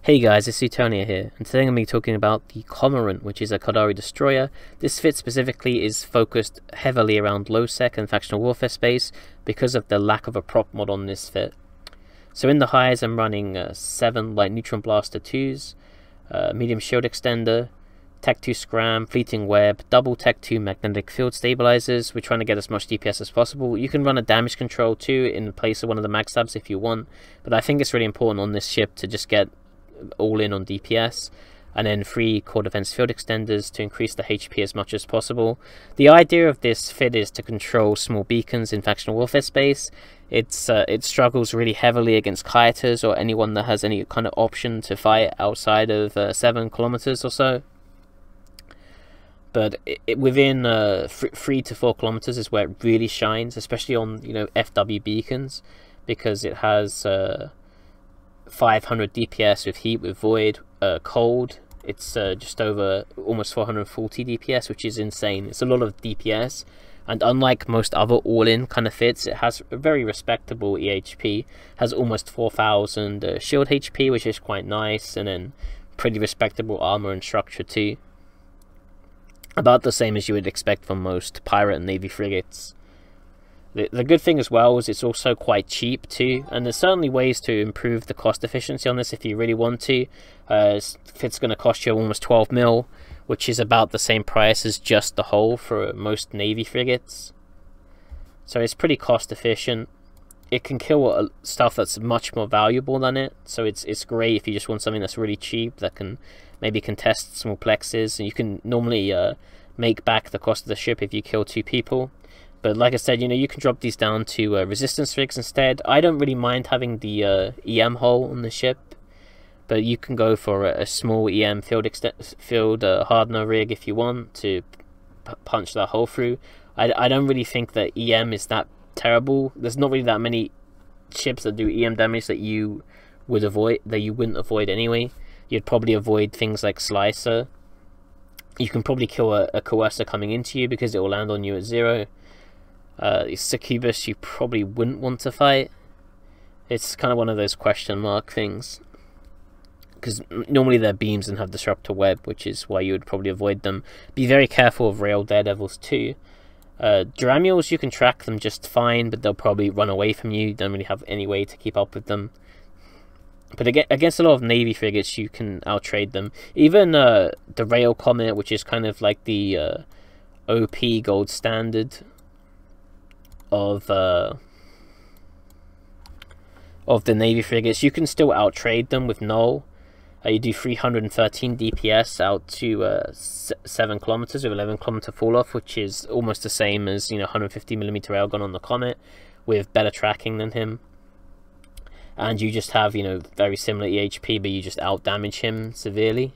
Hey guys, it's Suetonia here, and today I'm going to be talking about the Cormorant, which is a Caldari destroyer. This fit specifically is focused heavily around Lowsec and factional warfare space because of the lack of a prop mod on this fit. So in the highs I'm running 7 light Neutron Blaster 2s, medium shield extender, Tech 2 Scram, Fleeting Web, double Tech 2 magnetic field stabilizers. We're trying to get as much DPS as possible. You can run a damage control too in place of one of the mag stabs if you want, but I think it's really important on this ship to just get all in on DPS, and then 3 core defense field extenders to increase the HP as much as possible. The idea of this fit is to control small beacons in factional warfare space. It struggles really heavily against kiters or anyone that has any kind of option to fight outside of 7 kilometers or so. But within 3 to 4 kilometers is where it really shines, especially on FW beacons, because it has 500 DPS with heat, with void, cold. It's just over almost 440 DPS, which is insane. It's a lot of DPS, and unlike most other all-in kind of fits, it has a very respectable EHP. Has almost 4000 shield HP, which is quite nice, and then pretty respectable armor and structure too. About the same as you would expect from most pirate and navy frigates. The good thing as well is it's also quite cheap too, and there's certainly ways to improve the cost efficiency on this if you really want to. Fit's going to cost you almost 12 mil, which is about the same price as just the hull for most navy frigates. So it's pretty cost efficient. It can kill stuff that's much more valuable than it, so it's great if you just want something that's really cheap that can maybe contest small plexes, and you can normally make back the cost of the ship if you kill 2 people. But like I said, you can drop these down to resistance rigs instead. I don't really mind having the EM hull on the ship, but you can go for a small EM field hardener rig if you want to punch that hole through. I don't really think that EM is that terrible. There's not really that many ships that do EM damage that you wouldn't avoid anyway. You'd probably avoid things like Slicer. You can probably kill a Coercer coming into you because it will land on you at 0. Succubus you probably wouldn't want to fight. It's kind of one of those question mark things, because normally they're beams and have disruptor web, which is why you would probably avoid them. Be very careful of rail daredevils too. Duramials, you can track them just fine, but they'll probably run away from you. You don't really have any way to keep up with them. But against a lot of navy frigates you can outtrade them. Even the Rail Comet, which is kind of like the OP gold standard of the navy frigates, you can still outtrade them with Null. You do 313 DPS out to 7 kilometers with 11 kilometer fall off, which is almost the same as 150mm railgun on the Comet, with better tracking than him. And you just have very similar EHP, but you just out damage him severely.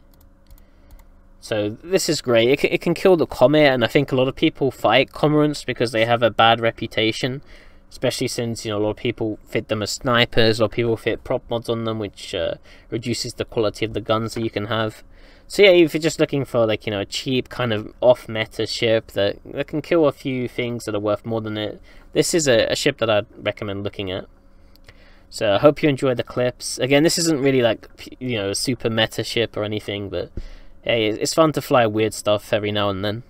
So this is great. It can kill the Comet, and I think a lot of people fight Cormorants because they have a bad reputation, especially since a lot of people fit them as snipers, a lot of people fit prop mods on them, which reduces the quality of the guns that you can have. So yeah, if you're just looking for a cheap kind of off meta ship that can kill a few things that are worth more than it, this is a ship that I'd recommend looking at. So I hope you enjoy the clips. Again, this isn't really like a super meta ship or anything, but hey, it's fun to fly weird stuff every now and then.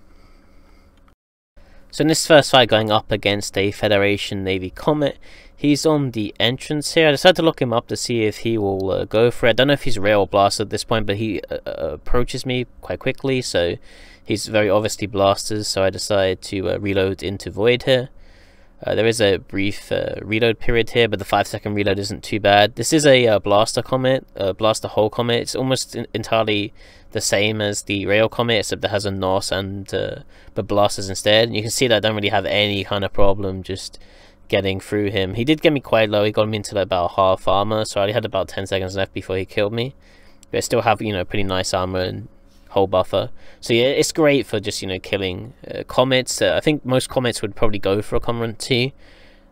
So in this first fight going up against a Federation Navy Comet, he's on the entrance here. I decided to look him up to see if he will go for it. I don't know if he's rail or blast at this point, but he approaches me quite quickly, so he's very obviously blasters, so I decided to reload into void here. There is a brief reload period here, but the 5-second reload isn't too bad. This is a blaster comet, blaster hull comet. It's almost entirely the same as the rail comet, except that has a NOS and but blasters instead. And you can see that I don't really have any kind of problem just getting through him. He did get me quite low. He got me into about half armor, so I only had about 10 seconds left before he killed me. But I still have pretty nice armor and whole buffer. So yeah, it's great for just killing comets. I think most comets would probably go for a Cormorant II,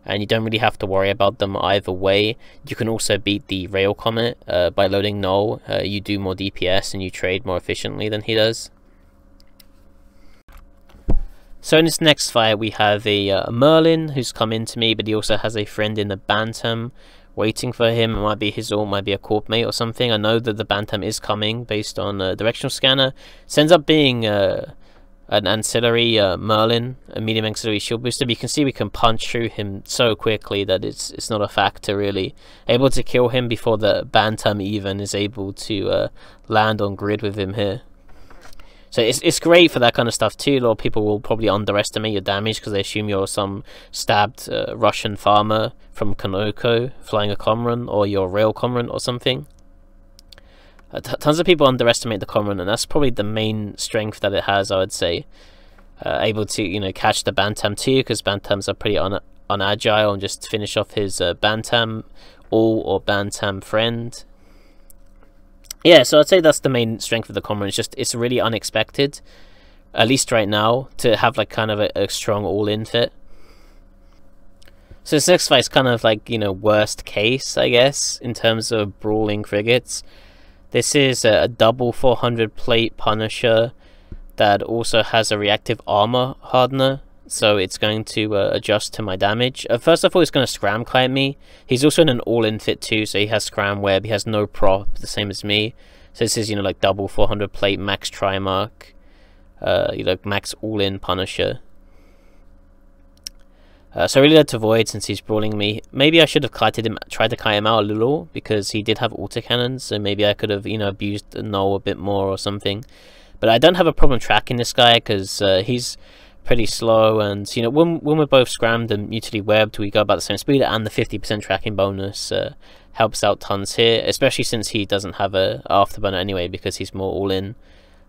and you don't really have to worry about them either way. You can also beat the rail comet by loading Null. You do more DPS and you trade more efficiently than he does. So in this next fight we have a Merlin who's come into me, but he also has a friend in the Bantam, waiting for him. It might be his ult, might be a corp mate or something. I know that the Bantam is coming based on directional scanner. It ends up being an ancillary Merlin, a medium auxiliary shield booster. But you can see we can punch through him so quickly that it's not a factor really. Able to kill him before the Bantam even is able to land on grid with him here. So it's great for that kind of stuff too. A lot of people will probably underestimate your damage because they assume you're some stabbed Russian farmer from Konoko flying a Cormorant, or you're a rail Cormorant or something. Tons of people underestimate the Cormorant, and that's probably the main strength that it has, I would say. Able to, you know, catch the Bantam too, because Bantams are pretty unagile, and just finish off his Bantam ult or Bantam friend. Yeah, so I'd say that's the main strength of the Cormorant. It's really unexpected, at least right now, to have like kind of a strong all-in fit. So this next fight is kind of like, you know, worst case, I guess, in terms of brawling frigates. This is a double 400 plate Punisher that also has a reactive armor hardener, so it's going to adjust to my damage. First of all, it's going to scram kite me. He's also in an all-in fit too, so he has scram web, he has no prop, the same as me. So this is, you know, like double 400 plate, max Trimark, you know, max all-in Punisher. So I really had to avoid since he's brawling me. Maybe I should have kited him, tried to kite him out a little, because he did have autocannons, so maybe I could have, you know, abused the Null a bit more or something. But I don't have a problem tracking this guy, because he's pretty slow, and you know, when we're both scrammed and mutually webbed, we go about the same speed, and the 50% tracking bonus helps out tons here, especially since he doesn't have a afterburner anyway, because he's more all-in.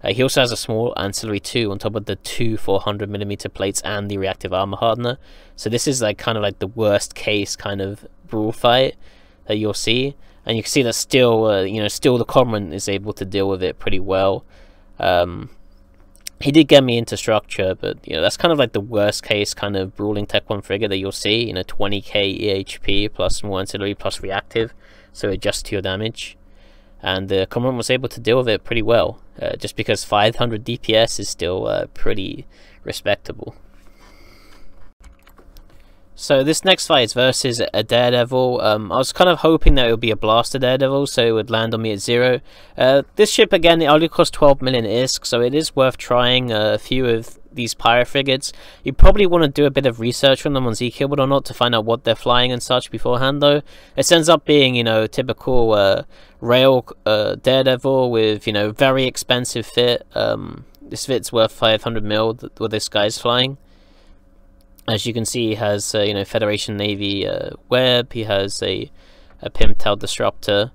He also has a small ancillary 2 on top of the two 400mm plates and the reactive armor hardener. So this is like kind of like the worst case kind of brawl fight that you'll see, and you can see that still, you know, still the Cormorant is able to deal with it pretty well. He did get me into structure, but you know, that's kind of like the worst case kind of brawling Tech 1 frigate that you'll see. You know, 20k EHP plus more ancillary plus reactive, so adjust to your damage. And the Cormorant was able to deal with it pretty well, just because 500 DPS is still pretty respectable. So this next fight is versus a Daredevil. I was kind of hoping that it would be a Blaster Daredevil, so it would land on me at 0. This ship, again, it only costs 12 million ISK, so it is worth trying a few of these pirate frigates. You probably want to do a bit of research on them on Z-Killboard or not to find out what they're flying and such beforehand, though. It ends up being, you know, typical rail Daredevil with, you know, very expensive fit. This fit's worth 500 mil what this guy's flying. As you can see, he has, you know, Federation Navy web, he has a Pimptail Disruptor,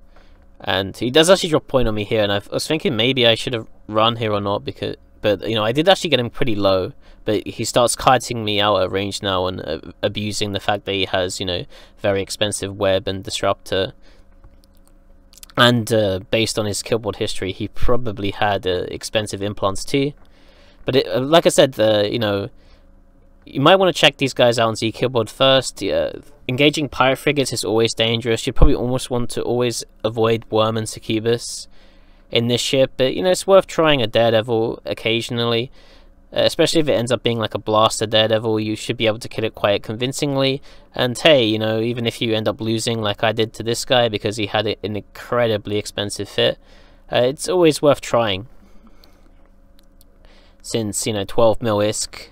and he does actually drop point on me here, and I was thinking maybe I should have run here or not, but you know, I did actually get him pretty low, but he starts kiting me out at range now and abusing the fact that he has, you know, very expensive web and Disruptor. And based on his killboard history, he probably had expensive implants too. But like I said, you know, you might want to check these guys out on Z-Killboard first. Engaging pirate frigates is always dangerous. You probably almost want to always avoid Worm and Succubus in this ship, but you know, it's worth trying a Daredevil occasionally, especially if it ends up being like a Blaster Daredevil. You should be able to kill it quite convincingly, and hey, you know, even if you end up losing like I did to this guy because he had an incredibly expensive fit, it's always worth trying, since, you know, 12 mil ISK,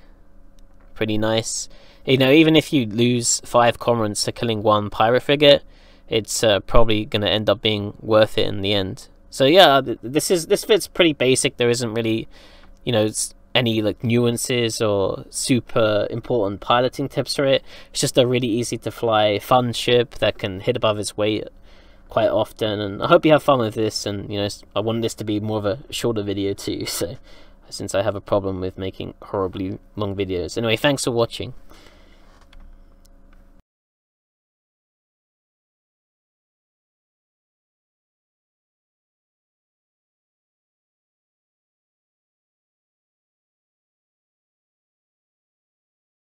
pretty nice. You know, even if you lose 5 Cormorants to killing 1 pirate frigate, it's probably going to end up being worth it in the end. So yeah, this fit's pretty basic. There isn't really, you know, any like nuances or super important piloting tips for it. It's just a really easy to fly, fun ship that can hit above its weight quite often. And I hope you have fun with this. And you know, I want this to be more of a shorter video too, so since I have a problem with making horribly long videos. Anyway, thanks for watching.